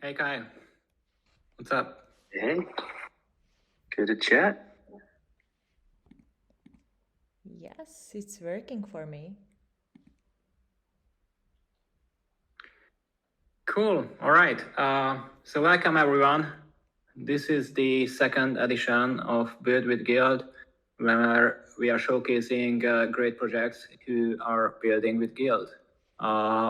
Hey Kyle, what's up? Hey, good to chat. Yes, it's working for me. Cool. All right. So welcome everyone. This is the second edition of Build with Guild, where we are showcasing great projects who are building with Guild.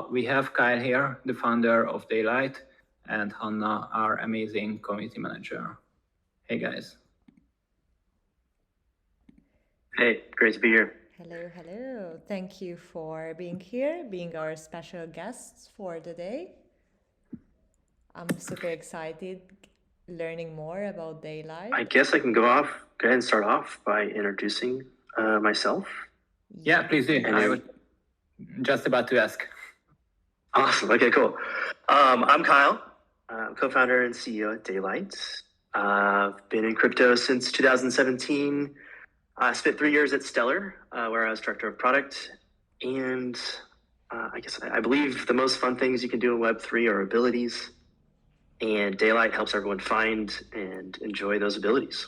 We have Kyle here, the founder of Daylight, and Hannah, our amazing community manager. Hey guys. Hey, great to be here. Hello, hello. Thank you for being here, being our special guests for the day. I'm super excited learning more about Daylight. I guess I can go ahead and start off by introducing myself. Yeah, please do. I was just about to ask. Awesome. Okay, cool. I'm Kyle. I'm co-founder and CEO at Daylight. I've been in crypto since 2017. I spent 3 years at Stellar, where I was director of product. And I believe the most fun things you can do in Web3 are abilities. And Daylight helps everyone find and enjoy those abilities.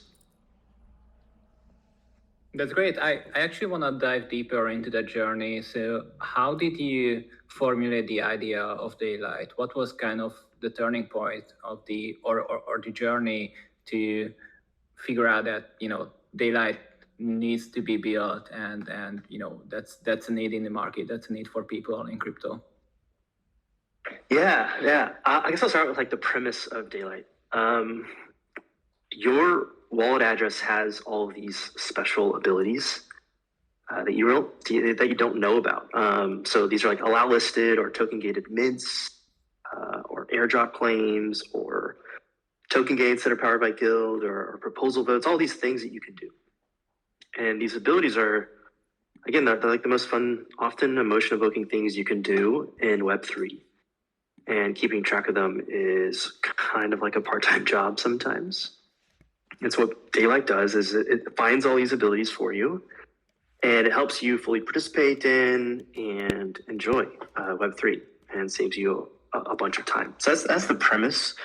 That's great. I actually want to dive deeper into that journey. So, how did you formulate the idea of Daylight? What was kind of the turning point of the or the journey to figure out that Daylight needs to be built, and that's a need in the market. That's a need for people in crypto. Yeah. I guess I'll start with like the premise of Daylight. Your wallet address has all of these special abilities that you don't know about. So these are like allow listed or token gated mints, or airdrop claims, or token gates that are powered by Guild, or proposal votes. All these things that you can do, and these abilities are, again, they're like the most fun, often emotion evoking things you can do in Web3. And keeping track of them is kind of like a part-time job sometimes. And so what Daylight does is it finds all these abilities for you, and it helps you fully participate in and enjoy Web3, and saves you a bunch of time. So that's the premise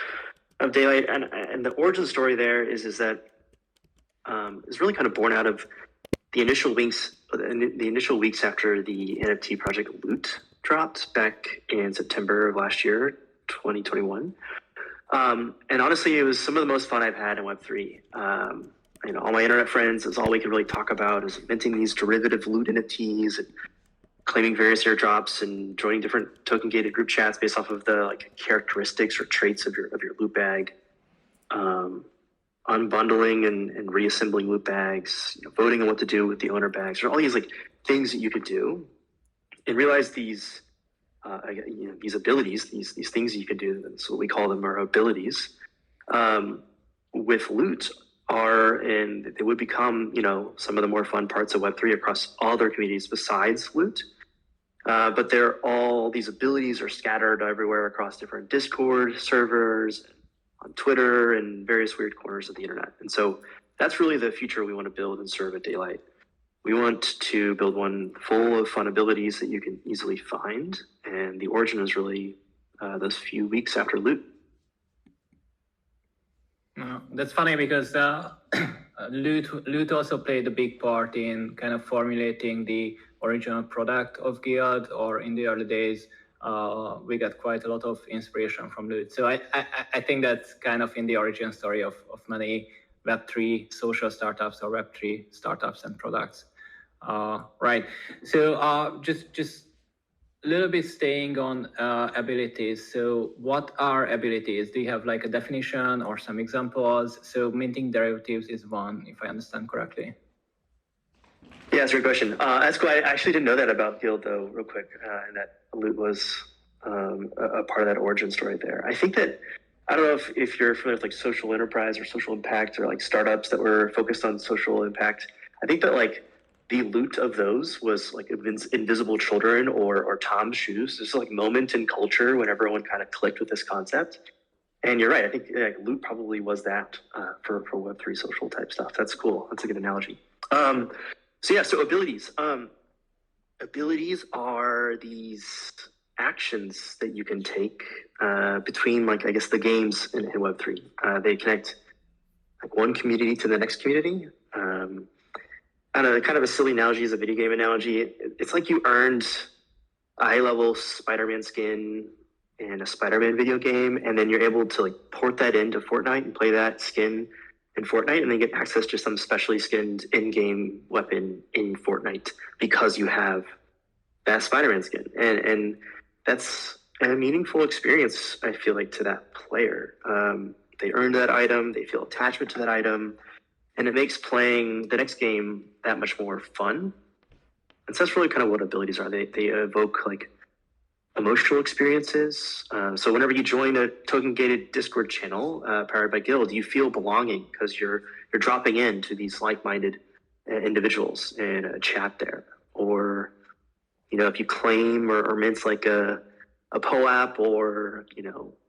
of Daylight, and the origin story there is that is really kind of born out of the initial weeks after the NFT project Loot dropped back in September of last year, 2021. And honestly, it was some of the most fun I've had in Web3. All my internet friends, is all we could really talk about is minting these derivative loot NFTs and claiming various airdrops and joining different token gated group chats based off of the like characteristics or traits of your loot bag. Unbundling and reassembling loot bags, voting on what to do with the owner bags, or all these like things that you could do, and realize these these abilities, these things you could do. That's what we call them, are abilities. With loot and they would become some of the more fun parts of Web3 across all their communities besides loot. But all these abilities are scattered everywhere across different Discord servers, on Twitter, and various weird corners of the internet. And so that's really the future we want to build and serve at Daylight. We want to build one full of fun abilities that you can easily find. And the origin is really those few weeks after Loot. That's funny because Loot also played a big part in kind of formulating the original product of Guild, or in the early days, we got quite a lot of inspiration from Loot. So I think that's kind of in the origin story of many Web3 social startups or Web3 startups and products. Right. So just a little bit staying on abilities. So what are abilities? Do you have like a definition or some examples? So minting derivatives is one, if I understand correctly. Yeah, that's a great question. That's cool. I actually didn't know that about Guild, though, real quick, and that Loot was a part of that origin story there. I think that, I don't know if you're familiar with like social enterprise or social impact, or like startups that were focused on social impact. I think that like the Loot of those was like Invisible Children or Tom's Shoes. There's like moment in culture when everyone kind of clicked with this concept. And you're right. I think Loot probably was that for Web3 social type stuff. That's cool. That's a good analogy. So abilities. Abilities are these actions that you can take between like I guess the games in Web3. They connect like one community to the next community. I don't know, kind of a silly analogy is a video game analogy. It's like you earned a high-level Spider-Man skin in a Spider-Man video game, and then you're able to like port that into Fortnite and play that skin in Fortnite, and then get access to some specially skinned in-game weapon in Fortnite because you have that Spider-Man skin, and that's a meaningful experience. I feel like to that player, they earned that item, they feel attachment to that item, and it makes playing the next game that much more fun. And so that's really kind of what abilities are. They evoke like emotional experiences. So whenever you join a token gated Discord channel powered by Guild, you feel belonging because you're dropping into these like-minded individuals in a chat there. Or if you claim or mint like a POAP or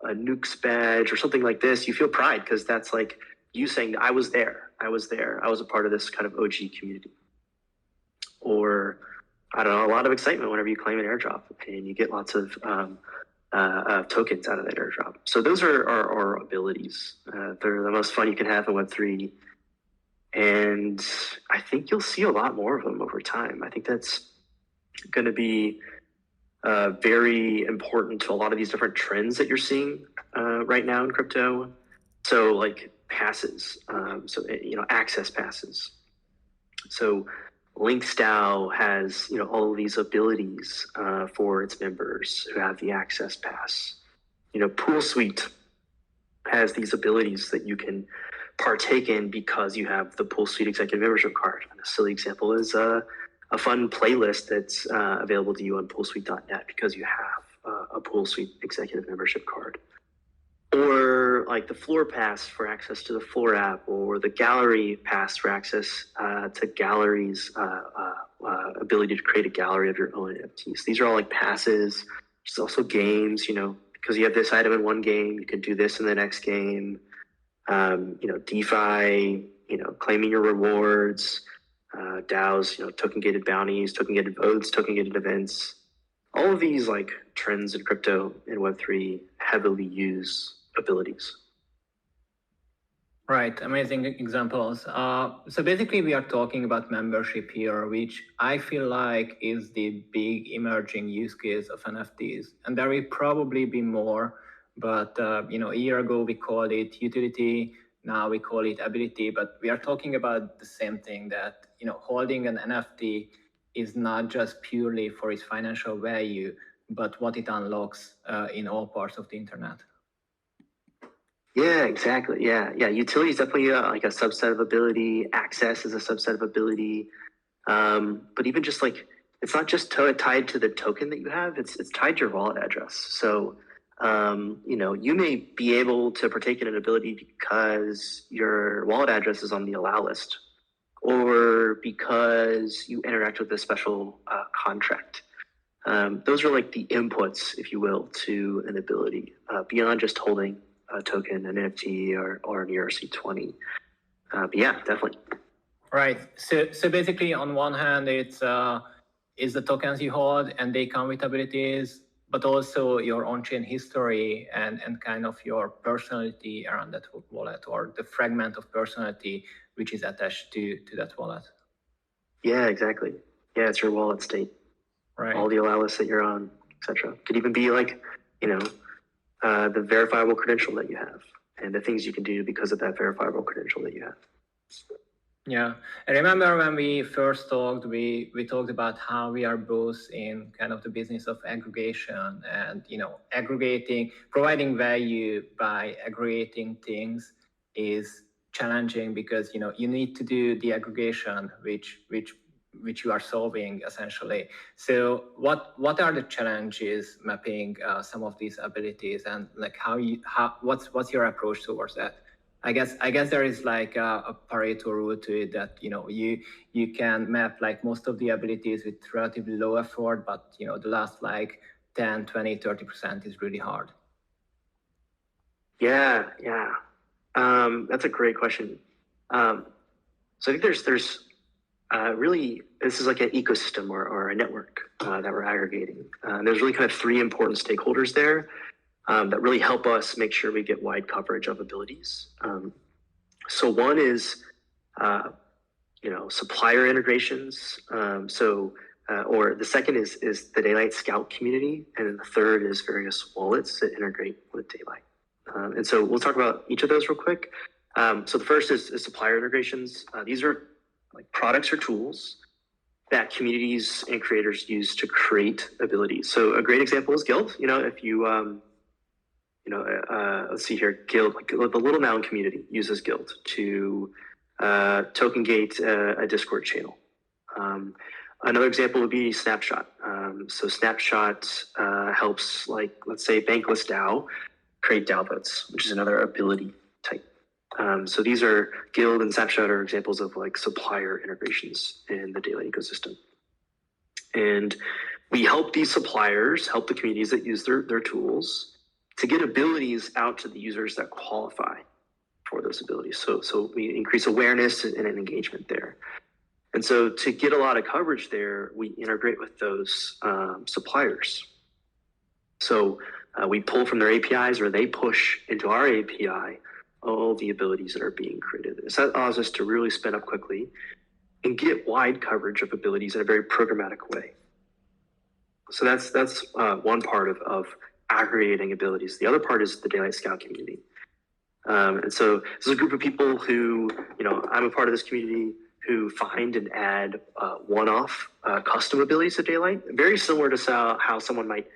a Nukes badge or something like this, you feel pride because that's like you saying I was there, I was a part of this kind of OG community. Or I don't know, a lot of excitement whenever you claim an airdrop and you get lots of tokens out of that airdrop. So those are our abilities. They're the most fun you can have in Web3. And I think you'll see a lot more of them over time. I think that's going to be very important to a lot of these different trends that you're seeing right now in crypto. So like passes, access passes. So LinksDAO has all of these abilities for its members who have the access pass. PoolSuite has these abilities that you can partake in because you have the PoolSuite executive membership card. And a silly example is a fun playlist that's available to you on poolsuite.net because you have a PoolSuite executive membership card. Or like the Floor Pass for access to the Floor app, or the Gallery Pass for access to galleries, ability to create a gallery of your own NFTs. These are all like passes. There's also games, because you have this item in one game, you can do this in the next game. DeFi, claiming your rewards, DAOs, token gated bounties, token gated votes, token gated events. All of these like trends in crypto and Web3 heavily use abilities. Right, amazing examples. So basically we are talking about membership here, which I feel like is the big emerging use case of NFTs. And there will probably be more, but a year ago we called it utility, now we call it ability, but we are talking about the same thing, that holding an NFT is not just purely for its financial value, but what it unlocks in all parts of the internet. Yeah, exactly. Yeah. Utility is definitely like a subset of ability. Access is a subset of ability. But even just like, it's not just tied to the token that you have, it's tied to your wallet address. So, you may be able to partake in an ability because your wallet address is on the allow list, or because you interact with a special contract. Those are like the inputs, if you will, to an ability, beyond just holding a token, an NFT, or an ERC20. But yeah, definitely. Right. So basically, on one hand, it's the tokens you hold, and they come with abilities, but also your on-chain history and kind of your personality around that wallet, or the fragment of personality which is attached to that wallet. Yeah, exactly. Yeah, it's your wallet state. Right. All the allow lists that you're on, etc. Could even be like, the verifiable credential that you have and the things you can do because of that verifiable credential that you have. Yeah, I remember when we first talked, we talked about how we are both in kind of the business of aggregation, and providing value by aggregating things is challenging because you need to do the aggregation which you are solving essentially. So what are the challenges mapping some of these abilities, and like what's your approach towards that? I guess there is like a Pareto rule to it that you can map like most of the abilities with relatively low effort, but the last like 10, 20, 30% is really hard. Yeah. That's a great question. So I think there's really, this is like an ecosystem or a network that we're aggregating. There's really kind of three important stakeholders there. that really help us make sure we get wide coverage of abilities. So one is, supplier integrations. Or the second is the Daylight Scout community, and then the third is various wallets that integrate with Daylight. And so we'll talk about each of those real quick. So the first is supplier integrations. These are like products or tools that communities and creators use to create abilities. So a great example is Guild. If you, let's see here, Guild, like the Little Noun community uses Guild to token gate a Discord channel. Another example would be Snapshot. So Snapshot helps, like, let's say Bankless DAO create DAO votes, which is another ability type. So these are Guild and Snapshot are examples of like supplier integrations in the Daylight ecosystem. And we help these suppliers, help the communities that use their tools to get abilities out to the users that qualify for those abilities. So we increase awareness and engagement there. And so to get a lot of coverage there, we integrate with those suppliers. So we pull from their APIs, or they push into our API all the abilities that are being created. So that allows us to really spin up quickly and get wide coverage of abilities in a very programmatic way. So that's one part of aggregating abilities. The other part is the Daylight Scout community. And so this is a group of people who, I'm a part of this community, who find and add one-off custom abilities to Daylight, very similar to how someone might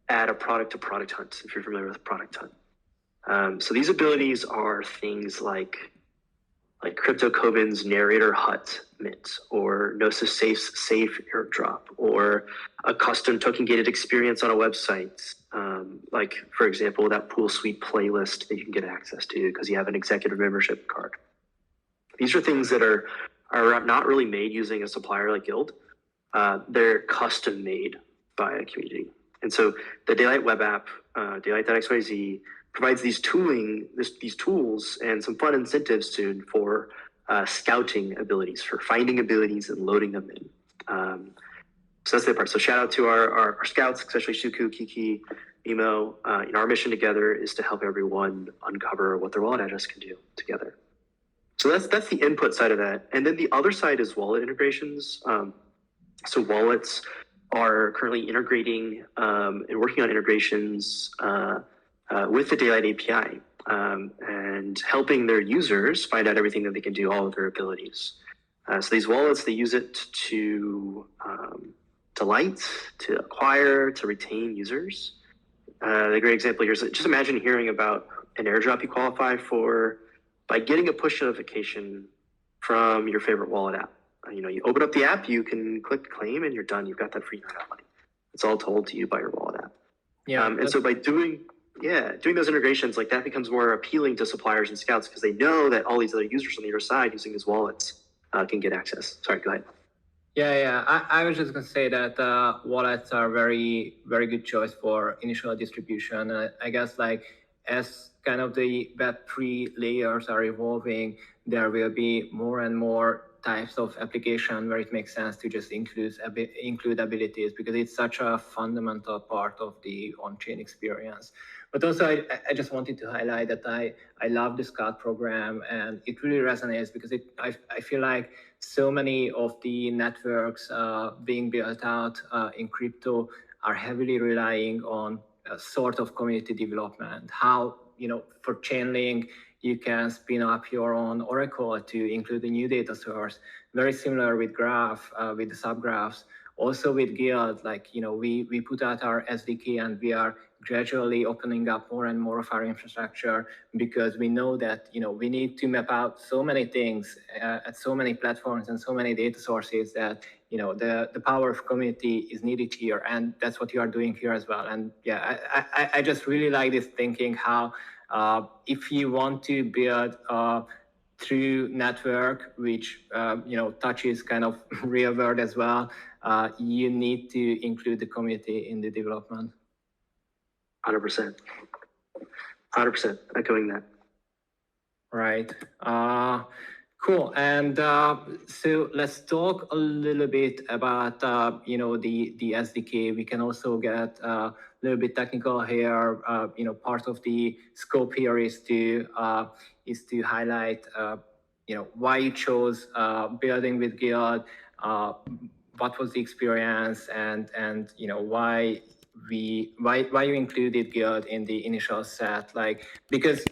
add a product to Product Hunt, if you're familiar with Product Hunt. So these abilities are things like CryptoCoven's Narrator Hut mint, or Gnosis Safe's Safe Airdrop, or a custom token-gated experience on a website, like, for example, that Pool Suite playlist that you can get access to because you have an executive membership card. These are things that are not really made using a supplier like Guild. They're custom made by a community. And so the Daylight web app, Daylight.xyz, provides these tools and some fun incentives for scouting abilities, for finding abilities and loading them in. So that's the part. So shout out to our scouts, especially Shuku, Kiki, Nemo. Our mission together is to help everyone uncover what their wallet address can do together. So that's the input side of that. And then the other side is wallet integrations. So wallets are currently integrating and working on integrations with the Daylight API and helping their users find out everything that they can do, all of their abilities. So these wallets, they use it to light, to acquire, to retain users. The great example here is just imagine hearing about an airdrop you qualify for by getting a push notification from your favorite wallet app. You open up the app, you can click claim, and you're done. You've got that free airdrop money. It's all told to you by your wallet app. Yeah. And so by doing those integrations, like that becomes more appealing to suppliers and scouts because they know that all these other users on the other side using these wallets can get access. Sorry, go ahead. Yeah. I was just going to say that wallets are very, very good choice for initial distribution. I guess like as kind of the Web3 layers are evolving, there will be more and more types of application where it makes sense to just include abilities because it's such a fundamental part of the on-chain experience. But also, I just wanted to highlight that I love the Scout program, and it really resonates because I feel like so many of the networks being built out in crypto are heavily relying on a sort of community development. How, for Chainlink, you can spin up your own Oracle to include a new data source. Very similar with Graph, with the subgraphs. Also with Guild, we put out our SDK and we are gradually opening up more and more of our infrastructure because we know that, we need to map out so many things at so many platforms and so many data sources that, the power of community is needed here. And that's what you are doing here as well. And yeah, I just really like this thinking how if you want to build a true network, which, touches kind of real world as well, you need to include the community in the development. 100%. 100%. Echoing that. Right. Cool. And so let's talk a little bit about, the SDK. We can also get a little bit technical here. Part of the scope here is to highlight why you chose building with Guild, what was the experience, and why you included Guild in the initial set, because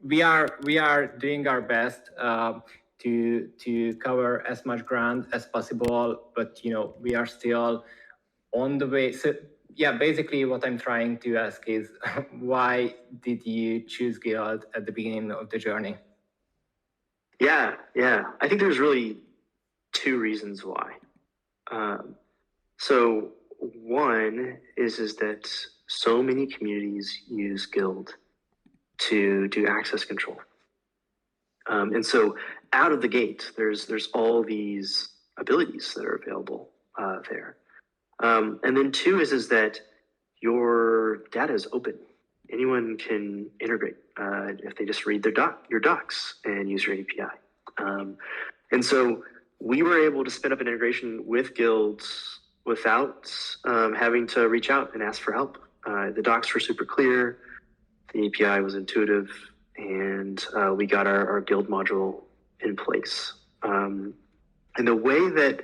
we are doing our best to cover as much ground as possible, but we are still on the way. So yeah, basically what I'm trying to ask is why did you choose Guild at the beginning of the journey? Yeah. I think there's really two reasons why. So one is that so many communities use Guild to do access control. And so out of the gate, there's all these abilities that are available there. And then two is that your data is open. Anyone can integrate if they just read your docs and use your API. And so we were able to spin up an integration with Guilds without having to reach out and ask for help. The docs were super clear. The API was intuitive, and we got our Guild module in place. And the way that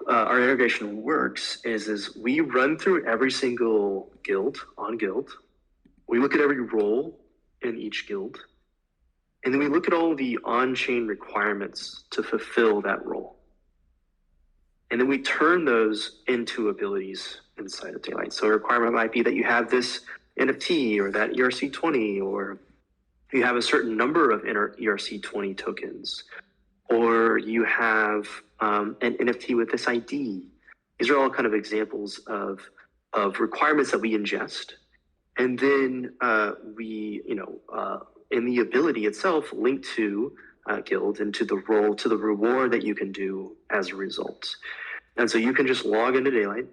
our integration works is we run through every single guild on Guild. We look at every role in each guild, and then we look at all the on-chain requirements to fulfill that role. And then we turn those into abilities inside of Daylight. So a requirement might be that you have this NFT or that ERC20, or you have a certain number of ERC20 tokens, or you have an NFT with this ID. These are all kind of examples of requirements that we ingest. And then we, in the ability itself, link to Guild and to the role, to the reward that you can do as a result. And so you can just log into Daylight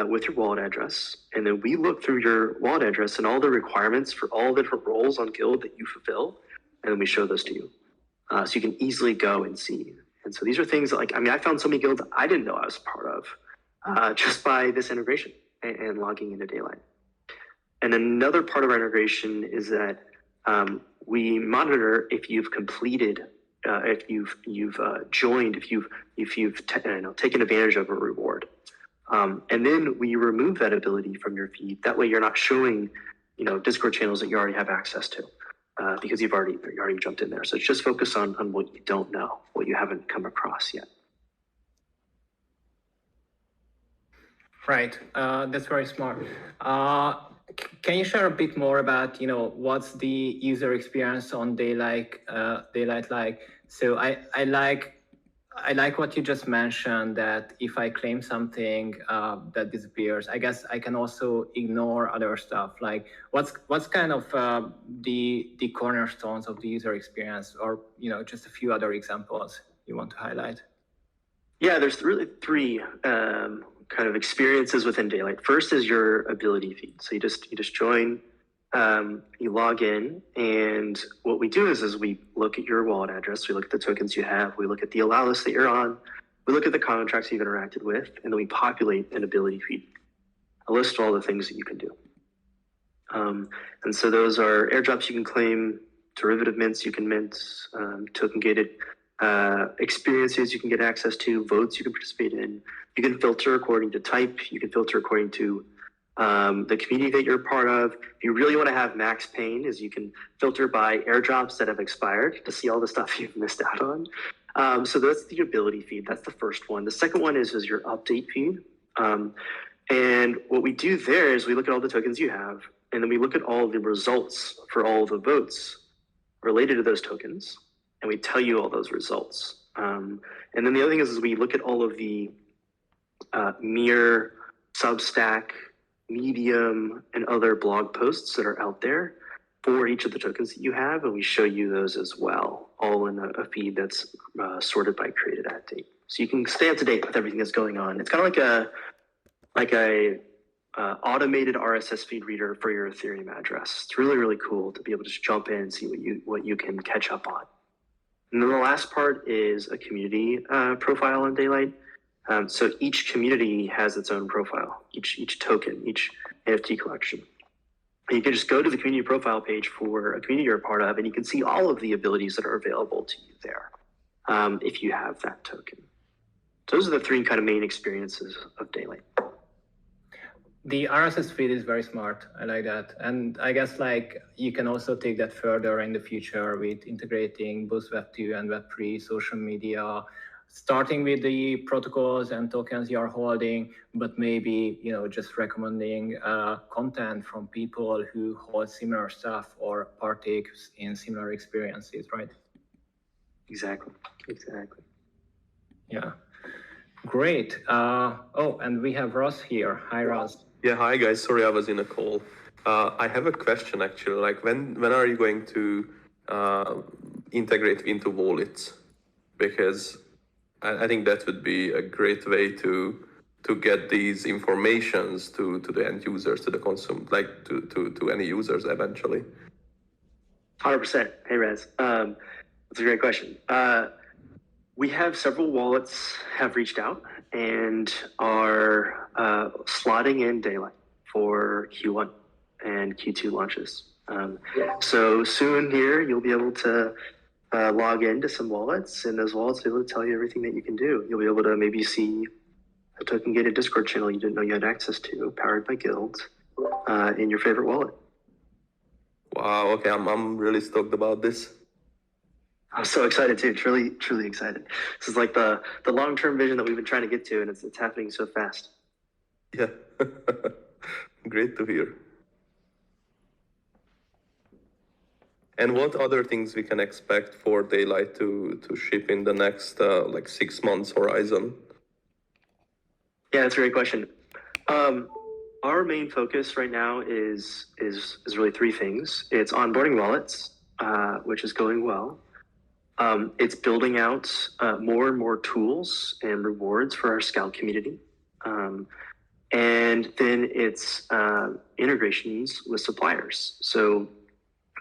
with your wallet address, and then we look through your wallet address and all the requirements for all the different roles on Guild that you fulfill, and then we show those to you. So you can easily go and see. And so these are things that, I found so many guilds I didn't know I was part of just by this integration and logging into Daylight. And another part of our integration is that we monitor if you've completed, if you've joined, if you've taken advantage of a reward. And then we remove that ability from your feed. That way you're not showing, Discord channels that you already have access to, because you've already jumped in there. So it's just focus on what you don't know, what you haven't come across yet. Right, that's very smart. Can you share a bit more about, what's the user experience on Daylight like? So I like what you just mentioned, that if I claim something that disappears, I guess I can also ignore other stuff. Like what's kind of the cornerstones of the user experience, or just a few other examples you want to highlight? Yeah, there's really three kind of experiences within Daylight. First is your ability feed. So you just join, you log in, and what we do is we look at your wallet address, we look at the tokens you have, we look at the allow list that you're on, we look at the contracts you've interacted with, and then we populate an ability feed, a list of all the things that you can do. And so those are airdrops you can claim, derivative mints you can mint, token gated experiences you can get access to, votes you can participate in. You can filter according to type. You can filter according to the community that you're part of. If you really want to have max pain, is you can filter by airdrops that have expired to see all the stuff you've missed out on. So that's the ability feed. That's the first one. The second one is your update feed. And what we do there is we look at all the tokens you have, and then we look at all the results for all the votes related to those tokens, and we tell you all those results. And then the other thing is we look at all of the Mirror, Substack, Medium, and other blog posts that are out there for each of the tokens that you have, and we show you those as well, all in a feed that's sorted by created at date. So you can stay up to date with everything that's going on. It's kind of like a automated RSS feed reader for your Ethereum address. It's really, really cool to be able to just jump in and see what you can catch up on. And then the last part is a community profile on Daylight. So each community has its own profile, each token, each NFT collection. And you can just go to the community profile page for a community you're a part of, and you can see all of the abilities that are available to you there if you have that token. So those are the three kind of main experiences of Daylight. The RSS feed is very smart. I like that. And I guess like you can also take that further in the future with integrating both Web2 and Web3 social media, starting with the protocols and tokens you're holding, but maybe, you know, just recommending content from people who hold similar stuff or partake in similar experiences, right? Exactly. Yeah. Great. Oh, and we have Ross here. Hi, Ross. Yeah, hi guys. Sorry, I was in a call. I have a question actually. Like, when are you going to integrate into wallets? Because I think that would be a great way to get these informations to the end users, to the consumer, like to any users eventually. 100%. Hey, Rez. That's a great question. We have several wallets have reached out and are slotting in Daylight for Q1 and Q2 launches. So soon here, you'll be able to log into some wallets, and those wallets will be able to tell you everything that you can do. You'll be able to maybe see a token gated Discord channel you didn't know you had access to, powered by Guild, in your favorite wallet. Wow. Okay, I'm really stoked about this. I'm so excited too. Truly excited. This is like the long-term vision that we've been trying to get to, and it's happening so fast. Yeah. Great to hear. And what other things we can expect for Daylight to ship in the next like 6 months horizon? Yeah, that's a great question. Our main focus right now is really three things. It's onboarding wallets, which is going well. It's building out more and more tools and rewards for our Scout community. And then it's integrations with suppliers. So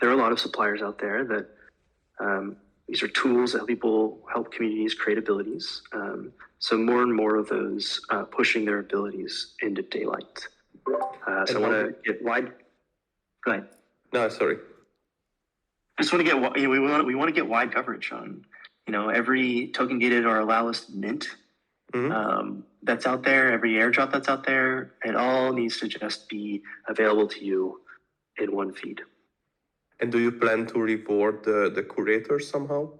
there are a lot of suppliers out there that these are tools that help communities create abilities. So more and more of those pushing their abilities into Daylight. So I want to get wide. Go ahead. No, sorry. I just want to get we want to get wide coverage on every token gated or allow list mint that's out there, every airdrop that's out there. It all needs to just be available to you in one feed. And do you plan to reward the curators somehow?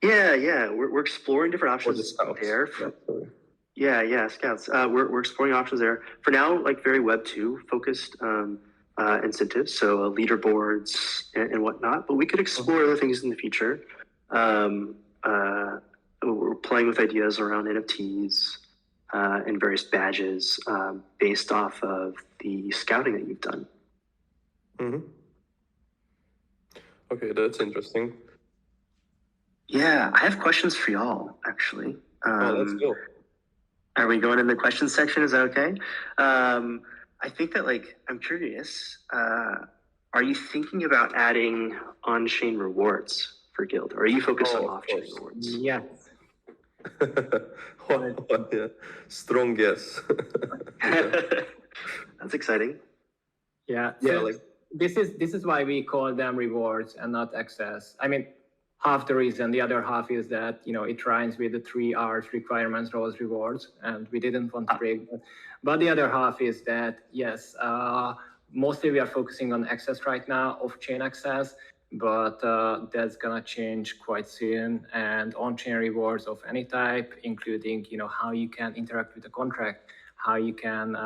Yeah. We're exploring different options there. Yeah, Scouts. We're exploring options there. For now, like very Web2 focused incentives, so leaderboards and whatnot. But we could explore other things in the future. We're playing with ideas around NFTs and various badges based off of the scouting that you've done. Mm-hmm. Okay, that's interesting. Yeah, I have questions for y'all, actually. Let's go. Are we going in the questions section? Is that okay? I think that, I'm curious, are you thinking about adding on-chain rewards for Guild? Or are you focused on off-chain rewards? Yeah. Yeah. Strong yes. That's exciting. Yeah. Yeah, So this is why we call them rewards and not access. I mean, half the reason. The other half is that it rhymes with the 3 R's: requirements, roles, rewards, and we didn't want to break that. But the other half is that yes, mostly we are focusing on access right now, off-chain access, but that's gonna change quite soon. And on-chain rewards of any type, including how you can interact with the contract, how you can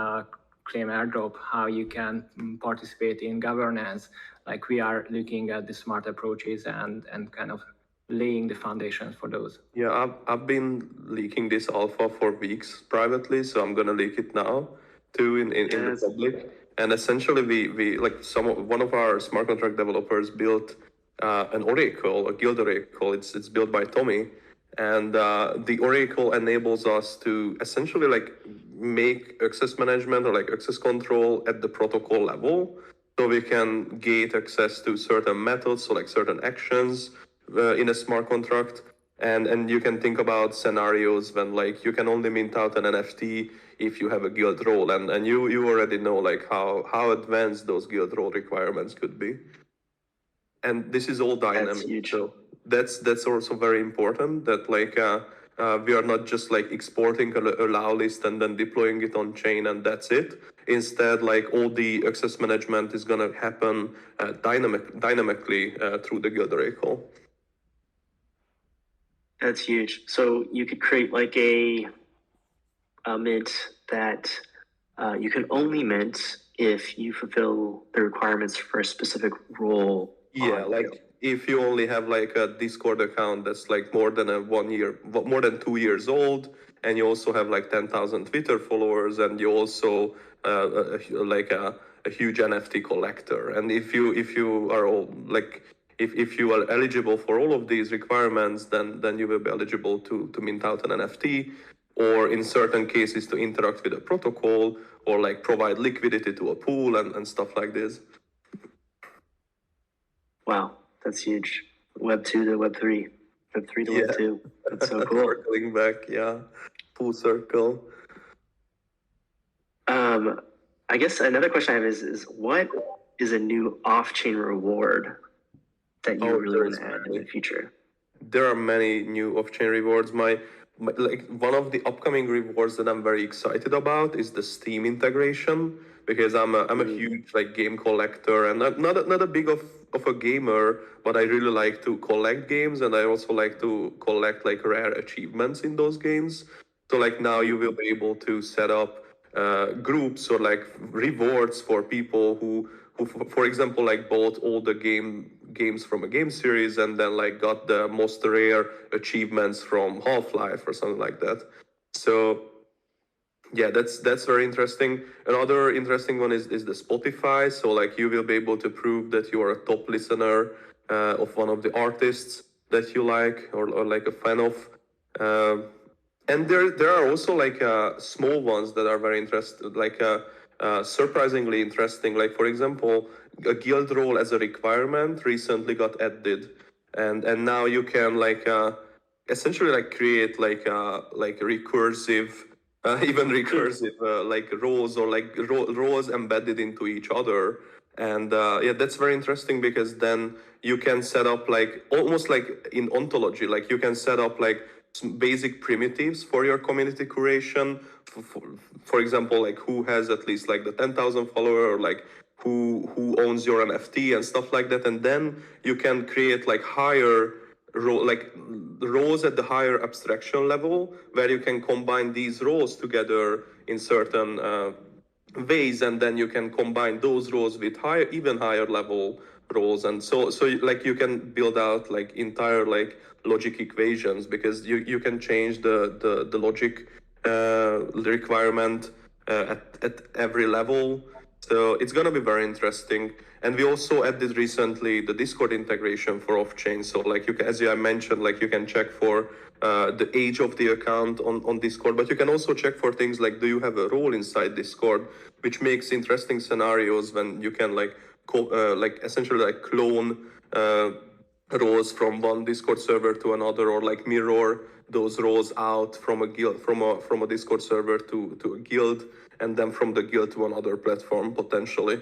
claim airdrop, how you can participate in governance. Like, we are looking at the smart approaches and kind of laying the foundations for those. Yeah, I've been leaking this alpha for weeks privately, so I'm gonna leak it now too in the public. And essentially, we one of our smart contract developers built an oracle, a Guild oracle. It's built by Tommy, and the oracle enables us to essentially make access management or access control at the protocol level. So we can gate access to certain methods, so certain actions in a smart contract. And you can think about scenarios when like you can only mint out an NFT if you have a guild role, and you already know like how advanced those guild role requirements could be. And this is all dynamic. huge. So that's also very important that like we are not just like exporting a allow list and then deploying it on chain and that's it. Instead, like all the access management is gonna happen dynamically through the guild recall. That's huge. So you could create like a mint that you can only mint if you fulfill the requirements for a specific role. Yeah, like if you only have like a Discord account that's like more than 2 years old, and you also have like 10,000 Twitter followers, and you also like a huge NFT collector, and if you are all like if you are eligible for all of these requirements, then you will be eligible to mint out an NFT, or in certain cases to interact with a protocol, or like provide liquidity to a pool and stuff like this. Wow, that's huge. Web 2 to Web 3. Web 3 to Web 2. That's so cool. Circling back, yeah. Full circle. I guess another question I have is what is a new off-chain reward that you really want to add in the future? There are many new off-chain rewards. My like one of the upcoming rewards that I'm very excited about is the Steam integration, because I'm a huge like game collector, and not a big of a gamer, but I really like to collect games, and I also like to collect like rare achievements in those games. So like now you will be able to set up groups or like rewards for people who for example like bought all the games from a game series and then like got the most rare achievements from Half-Life or something like that. So yeah, that's very interesting. Another interesting one is the Spotify. So like you will be able to prove that you are a top listener of one of the artists that you like or like a fan of. And there are also like small ones that are very interesting, like surprisingly interesting. Like for example, a guild role as a requirement recently got added, and now you can like essentially like create like recursive, even recursive like roles or like roles embedded into each other. And yeah, that's very interesting because then you can set up like almost like in ontology, like you can set up like some basic primitives for your community curation. For example, like who has at least like the 10,000 follower, or like who owns your NFT and stuff like that. And then you can create like higher roles at the higher abstraction level, where you can combine these roles together in certain ways, and then you can combine those roles with even higher level roles, and so like you can build out like entire like logic equations, because you can change the logic requirement at every level. So it's going to be very interesting. And we also added recently the Discord integration for off-chain. So like as I mentioned, like you can check for the age of the account on Discord, but you can also check for things like, do you have a role inside Discord, which makes interesting scenarios when you can like essentially like clone roles from one Discord server to another, or like mirror those roles out from a guild, from a Discord server to a guild, and then from the guild to another platform potentially.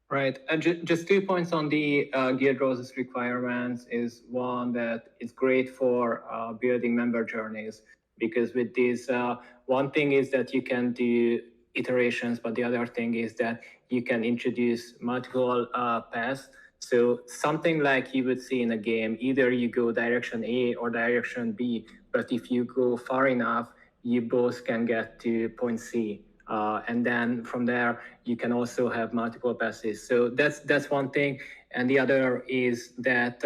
Right, and just 2 points on the guild roles requirements is one that is great for building member journeys, because with this, one thing is that you can do iterations, but the other thing is that you can introduce multiple paths. So something like you would see in a game, either you go direction A or direction B, but if you go far enough, you both can get to point C. And then from there, you can also have multiple passes. So that's one thing. And the other is that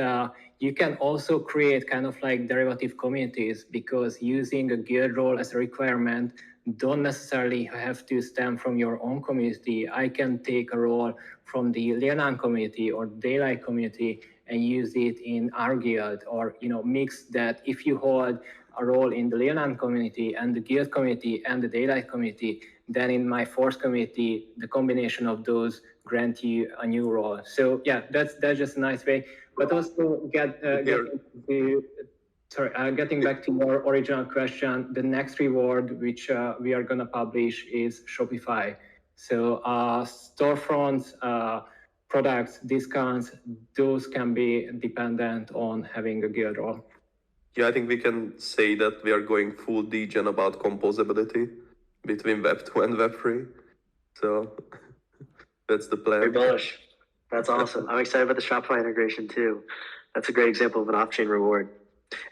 you can also create kind of like derivative communities, because using a guild role as a requirement don't necessarily have to stem from your own community. I can take a role from the Leonan community or Daylight community and use it in our guild, or mix that. If you hold a role in the Leonan community and the guild community and the Daylight community, then in my Force community, the combination of those grant you a new role. So yeah, that's just a nice way. But also get into getting back to your original question, the next reward which we are going to publish is Shopify. So storefronts, products, discounts, those can be dependent on having a guild role. Yeah, I think we can say that we are going full degen about composability between Web 2 and Web 3. So that's the plan. Very bullish. That's awesome. I'm excited about the Shopify integration too. That's a great example of an off-chain reward.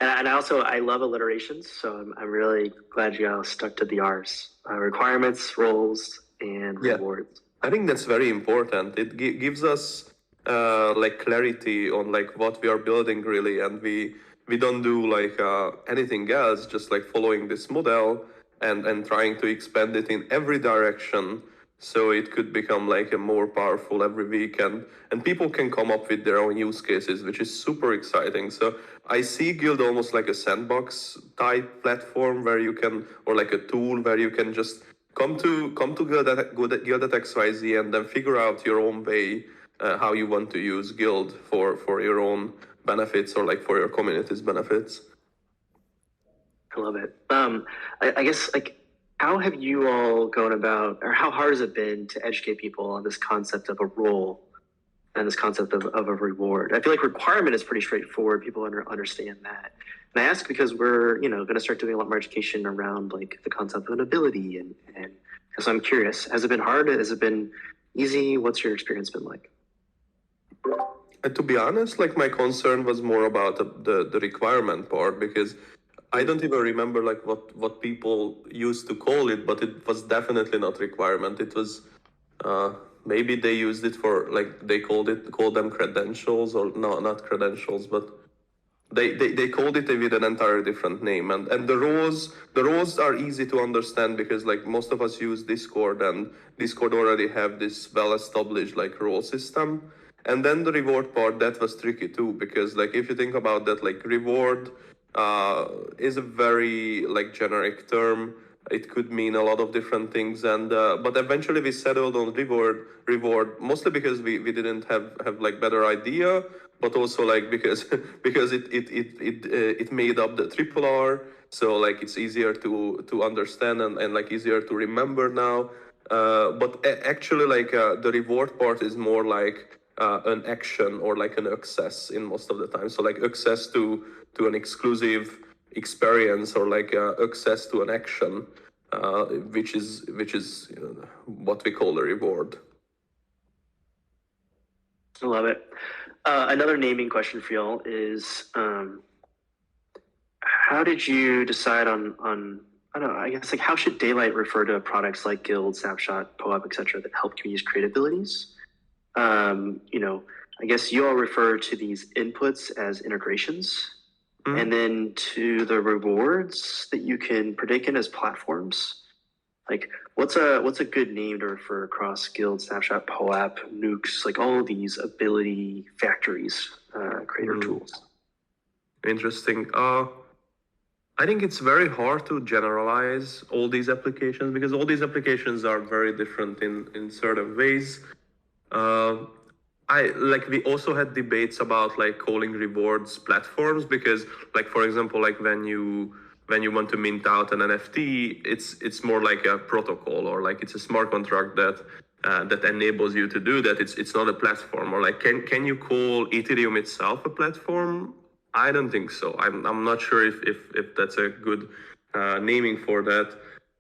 And I love alliterations, so I'm really glad you all stuck to the R's. Requirements, roles, and rewards. I think that's very important. It gives us like clarity on like what we are building really, and we don't do like anything else, just like following this model and trying to expand it in every direction. So it could become like a more powerful every week, and people can come up with their own use cases, which is super exciting. So I see Guild almost like a sandbox type platform where you can, or like a tool where you can just come to Guild at XYZ and then figure out your own way how you want to use Guild for your own benefits or like for your community's benefits. I love it. I guess like, how have you all gone about, or how hard has it been to educate people on this concept of a role and this concept of a reward? I feel like requirement is pretty straightforward. People understand that. And I ask because we're, going to start doing a lot more education around like the concept of an ability. And so I'm curious, has it been hard? Has it been easy? What's your experience been like? To be honest, like my concern was more about the requirement part, because I don't even remember like what people used to call it, but it was definitely not requirement. It was maybe they used it for like they called them credentials, or no, not credentials, but they called it with an entirely different name. And the roles are easy to understand because like most of us use Discord, and Discord already have this well-established like role system. And then the reward part, that was tricky too, because like if you think about that, like reward is a very like generic term. It could mean a lot of different things, and but eventually we settled on reward mostly because we didn't have like better idea, but also like because it made up the triple R, so like it's easier to understand and like easier to remember now. But actually like the reward part is more like an action or like an access in most of the time. So like access to an exclusive experience, or like access to an action, which is what we call a reward. I love it. Another naming question for y'all is, how did you decide on I don't know, I guess like how should Daylight refer to products like Guild, Snapshot, POAP, etc. that help communities create abilities? I guess you all refer to these inputs as integrations. And then to the rewards that you can predict in as platforms. Like what's a good name to refer across Guild, Snapshot, POAP, Nukes, like all of these ability factories, creator tools? Interesting. I think it's very hard to generalize all these applications because all these applications are very different in certain ways. We also had debates about like calling rewards platforms, because like for example, like when you want to mint out an NFT, it's more like a protocol, or like it's a smart contract that enables you to do that. It's not a platform. Or like can you call Ethereum itself a platform? I don't think so. I'm not sure if that's a good naming for that.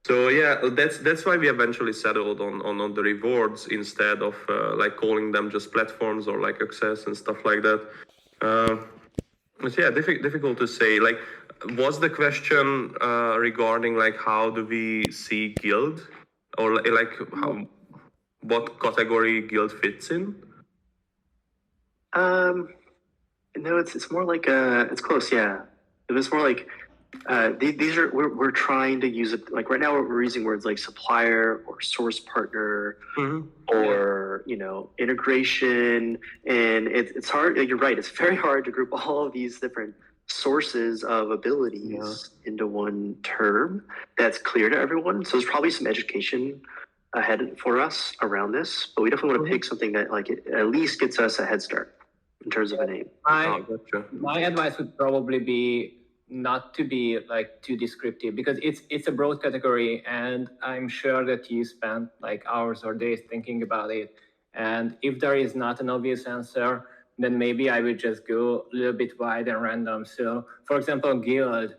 So yeah, that's why we eventually settled on the rewards instead of like calling them just platforms or like access and stuff like that. But yeah, difficult to say. Like, was the question regarding like how do we see Guild, or like what category Guild fits in? No, it's more like it's close. Yeah, it was more like. These are we're trying to use it, like right now we're using words like supplier or source partner, or integration, and it's hard. You're right, it's very hard to group all of these different sources of abilities into one term that's clear to everyone. So there's probably some education ahead for us around this, but we definitely want to pick something that like it at least gets us a head start in terms of a name. My advice would probably be not to be like too descriptive, because it's a broad category, and I'm sure that you spent like hours or days thinking about it. And if there is not an obvious answer, then maybe I would just go a little bit wide and random. So, for example, guild.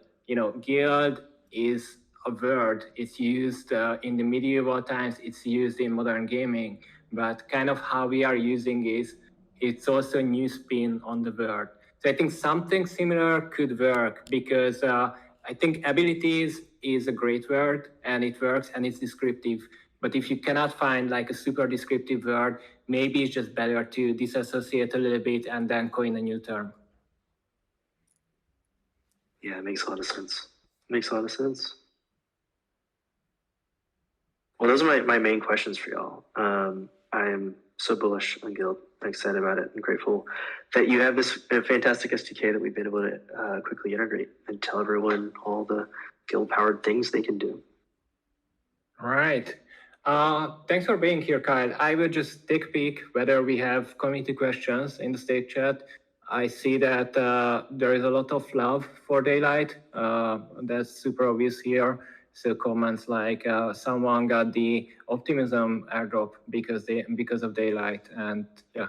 Guild is a word. It's used in the medieval times. It's used in modern gaming. But kind of how we are using is, it's also a new spin on the word. So I think something similar could work, because I think abilities is a great word, and it works and it's descriptive. But if you cannot find like a super descriptive word, maybe it's just better to disassociate a little bit and then coin a new term. Yeah, it makes a lot of sense. Makes a lot of sense. Well, those are my main questions for y'all. I am so bullish on Guild. I'm excited about it and grateful that you have this fantastic SDK that we've been able to quickly integrate and tell everyone all the Guild-powered things they can do. All right. Thanks for being here, Kyle. I will just take a peek whether we have community questions in the stage chat. I see that there is a lot of love for Daylight. That's super obvious here. So comments like someone got the Optimism airdrop because of Daylight, and yeah,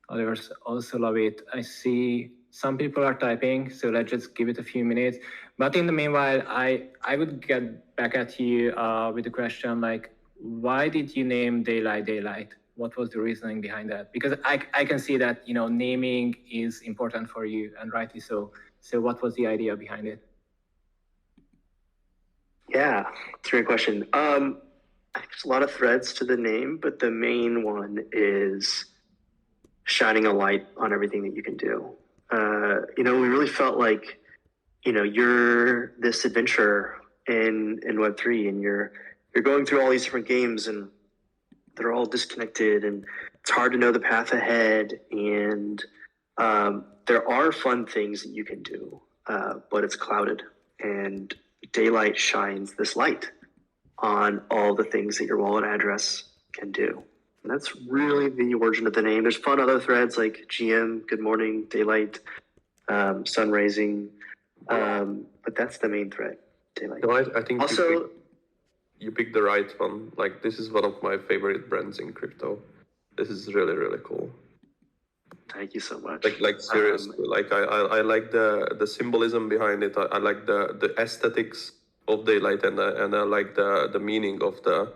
others also love it. I see some people are typing, so let's just give it a few minutes. But in the meanwhile, I would get back at you with the question like, why did you name Daylight Daylight? What was the reasoning behind that? Because I can see that naming is important for you, and rightly so. So what was the idea behind it? Yeah, it's a great question. I think there's a lot of threads to the name, but the main one is shining a light on everything that you can do. We really felt like, you're this adventurer in Web3, and you're going through all these different games, and they're all disconnected, and it's hard to know the path ahead. And there are fun things that you can do, but it's clouded, and Daylight shines this light on all the things that your wallet address can do. And that's really the origin of the name. There's fun other threads like GM, Good Morning, Daylight, Sun Raising, but that's the main thread, Daylight. No, I think Also, you picked the right one. Like, this is one of my favorite brands in crypto. This is really, really cool. thank you so much. Like seriously, I like the symbolism behind it. I like the aesthetics of Daylight, and I like the meaning of the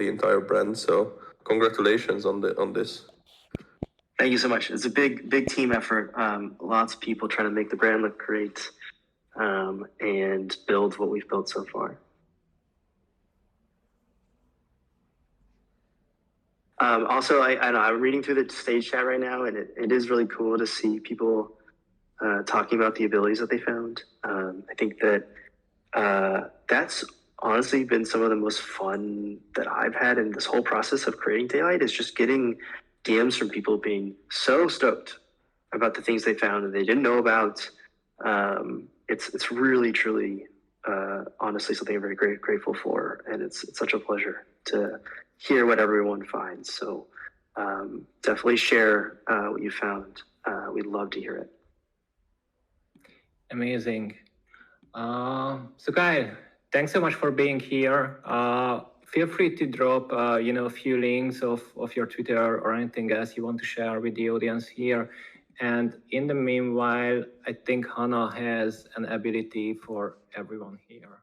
entire brand. So congratulations on this. Thank you so much. It's a big team effort. Lots of people trying to make the brand look great, and build what we've built so far. Also, I'm reading through the stage chat right now, and it is really cool to see people talking about the abilities that they found. I think that that's honestly been some of the most fun that I've had in this whole process of creating Daylight, is just getting DMs from people being so stoked about the things they found and they didn't know about. It's really, truly, honestly, something I'm very grateful for, and it's such a pleasure to hear what everyone finds. So definitely share what you found. We'd love to hear it. Amazing. So Kyle, thanks so much for being here. Feel free to drop a few links of your Twitter or anything else you want to share with the audience here. And in the meanwhile, I think Hannah has an ability for everyone here.